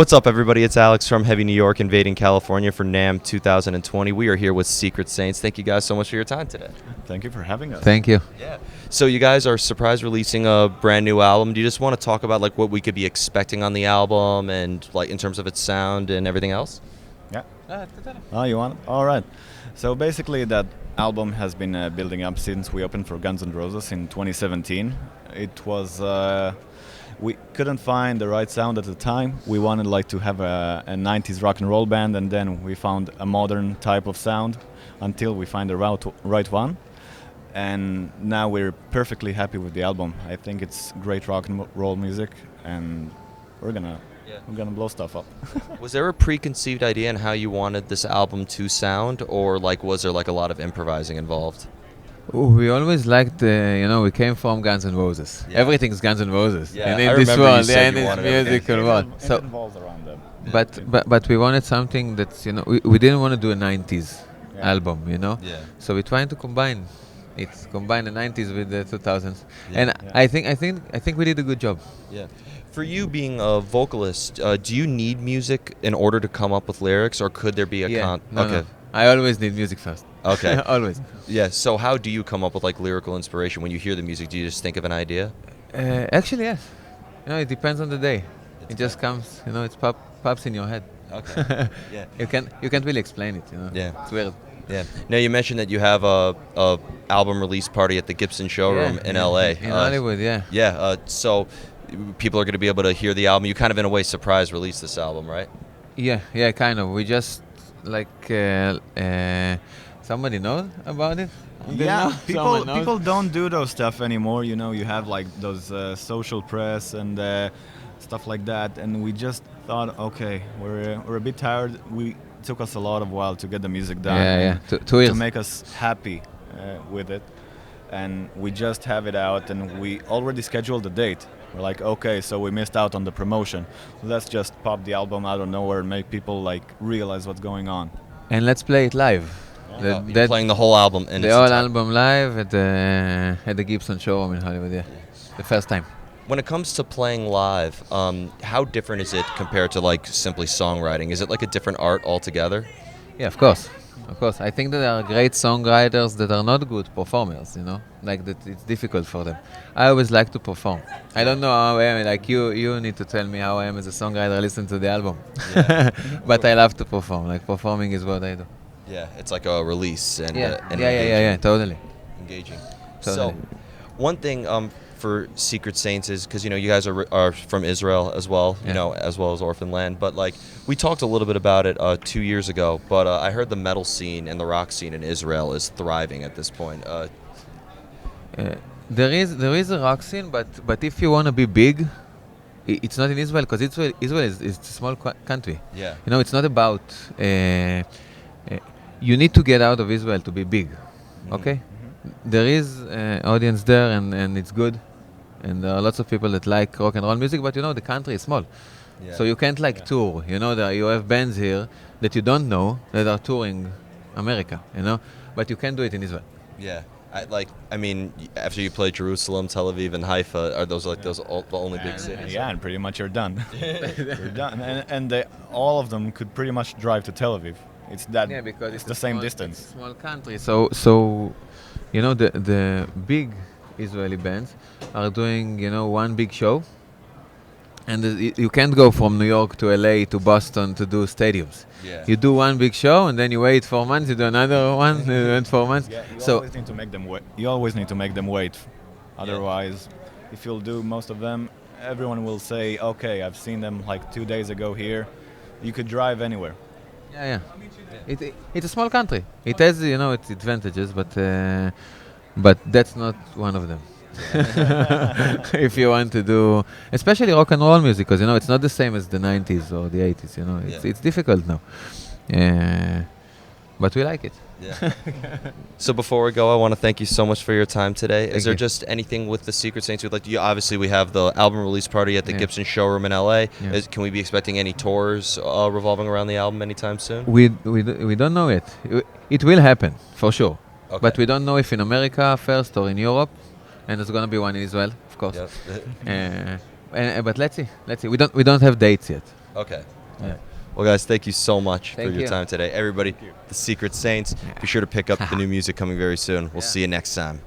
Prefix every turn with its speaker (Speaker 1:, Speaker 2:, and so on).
Speaker 1: What's up, everybody? It's Alex from Heavy New York, invading California for NAMM 2020. We are here with Secret Saints. Thank you guys so much for your time today.
Speaker 2: Thank you for having us.
Speaker 3: Thank you.
Speaker 1: Yeah. So you guys are surprise releasing a brand new album. Do you just want to talk about like what we could be expecting on the album and like in terms of its sound and everything else?
Speaker 2: Yeah. Oh, you want? All right. So basically, that album has been building up since we opened for Guns N' Roses in 2017. It was. We couldn't find the right sound at the time. We wanted like to have a 90s rock and roll band, and then we found a modern type of sound until we find the right one. And now we're perfectly happy with the album. I think it's great rock and roll music, and we're gonna blow stuff up.
Speaker 1: Was there a preconceived idea on how you wanted this album to sound, or like was there like a lot of improvising involved?
Speaker 3: We always liked, we came from Guns N' Roses.
Speaker 1: Yeah.
Speaker 3: Everything's Guns N' Roses.
Speaker 1: Yeah,
Speaker 3: and in
Speaker 1: I
Speaker 3: this
Speaker 1: remember you
Speaker 3: world,
Speaker 1: said
Speaker 3: in
Speaker 1: you
Speaker 3: this
Speaker 1: wanted everything.
Speaker 3: musical world.
Speaker 2: It
Speaker 3: So,
Speaker 2: involves around them.
Speaker 3: but we wanted something that's, we didn't want to do a 90s album,
Speaker 1: Yeah.
Speaker 3: So we're trying to combine the 90s with the 2000s.
Speaker 1: Yeah.
Speaker 3: And
Speaker 2: Yeah.
Speaker 3: I think we did a good job.
Speaker 1: Yeah. For you being a vocalist, do you need music in order to come up with lyrics, or could there be a
Speaker 3: No. I always need music first.
Speaker 1: Okay.
Speaker 3: Always.
Speaker 1: Yeah. So how do you come up with like lyrical inspiration when you hear the music? Do you just think of an idea?
Speaker 3: Actually, yes. It depends on the day. It just comes, it pops in your head.
Speaker 1: Okay. Yeah.
Speaker 3: You can't really explain it,
Speaker 1: Yeah.
Speaker 3: It's weird.
Speaker 1: Yeah. Now you mentioned that you have a album release party at the Gibson showroom in LA.
Speaker 3: In Hollywood, yeah.
Speaker 1: Yeah. So people are going to be able to hear the album. You kind of in a way surprise release this album, right?
Speaker 3: Yeah, kind of. We just somebody knows about it.
Speaker 2: Yeah,
Speaker 3: Someone knows?
Speaker 2: people don't do those stuff anymore. You have like those social press and stuff like that, and we just thought, okay, we're a bit tired. It took us a lot of while to get the music done.
Speaker 3: Yeah.
Speaker 2: and
Speaker 3: 2 years.
Speaker 2: to make us happy with it, and we just have it out, and we already scheduled the date. We're like, okay, so we missed out on the promotion. Let's just pop the album out of nowhere and make people like realize what's going on.
Speaker 3: And let's play it live.
Speaker 1: You're playing the whole album in
Speaker 3: The
Speaker 1: its
Speaker 3: whole
Speaker 1: entirety.
Speaker 3: album live at the Gibson Show in Hollywood. Yeah, the first time.
Speaker 1: When it comes to playing live, how different is it compared to like simply songwriting? Is it like a different art altogether?
Speaker 3: Yeah, of course. I think that there are great songwriters that are not good performers, like that it's difficult for them. I always like to perform. I don't know how I am, like you need to tell me how I am as a songwriter, listen to the album.
Speaker 1: Yeah.
Speaker 3: But I love to perform, like performing is what I do.
Speaker 1: Yeah, it's like a release and
Speaker 3: Yeah, totally.
Speaker 1: engaging.
Speaker 3: Totally.
Speaker 1: So, one thing for Secret Saints is because you guys are from Israel as well, as well as Orphan Land. But like we talked a little bit about it 2 years ago. But I heard the metal scene and the rock scene in Israel is thriving at this point.
Speaker 3: There is a rock scene, but if you want to be big, it's not in Israel, because Israel is a small country.
Speaker 1: Yeah.
Speaker 3: It's not about. You need to get out of Israel to be big. Okay.
Speaker 2: Mm-hmm.
Speaker 3: There is audience there, and it's good, and there are lots of people that like rock and roll music. But the country is small,
Speaker 1: Yeah.
Speaker 3: so you can't tour. You have bands here that you don't know that are touring America. But you can do it in Israel.
Speaker 1: Yeah. After you play Jerusalem, Tel Aviv, and Haifa, are those the only big cities?
Speaker 2: Yeah, and pretty much you're done. You're done, and all of them could pretty much drive to Tel Aviv. It's that.
Speaker 3: Yeah, because
Speaker 2: it's the same distance.
Speaker 3: It's a small country. So the big Israeli bands are doing one big show, and you can't go from New York to LA to Boston to do stadiums.
Speaker 1: Yeah.
Speaker 3: You do one big show, and then you wait 4 months. You do another one, you wait 4 months.
Speaker 2: Yeah, you
Speaker 3: So
Speaker 2: always need to make them wait. You always need to make them wait. Otherwise, if you'll do most of them, everyone will say, "Okay, I've seen them like 2 days ago here." You could drive anywhere.
Speaker 3: yeah. It's a small country. It has its advantages, but that's not one of them. If you want to do, especially rock and roll music, because it's not the same as the 90s or the 80s. It's difficult now, but we like it.
Speaker 1: Yeah. So before we go, I want to thank you so much for your time today. Is there
Speaker 3: you.
Speaker 1: just anything with the Secret Saints we'd like to? Obviously, we have the album release party at the
Speaker 3: Yeah.
Speaker 1: Gibson Showroom in LA.
Speaker 3: Yeah.
Speaker 1: Can we be expecting any tours revolving around the album anytime soon?
Speaker 3: We don't know yet. It will happen for sure,
Speaker 1: Okay.
Speaker 3: but we don't know if in America first or in Europe, and there's going to be one in Israel, of course.
Speaker 1: Yep.
Speaker 3: But let's see. We don't have dates yet.
Speaker 1: Okay.
Speaker 3: Yeah.
Speaker 1: Well, guys, thank you so much for
Speaker 3: Thank
Speaker 1: your
Speaker 3: you.
Speaker 1: time today. Everybody, the Secret Saints, be sure to pick up the new music coming very soon. We'll
Speaker 3: Yeah.
Speaker 1: see you next time.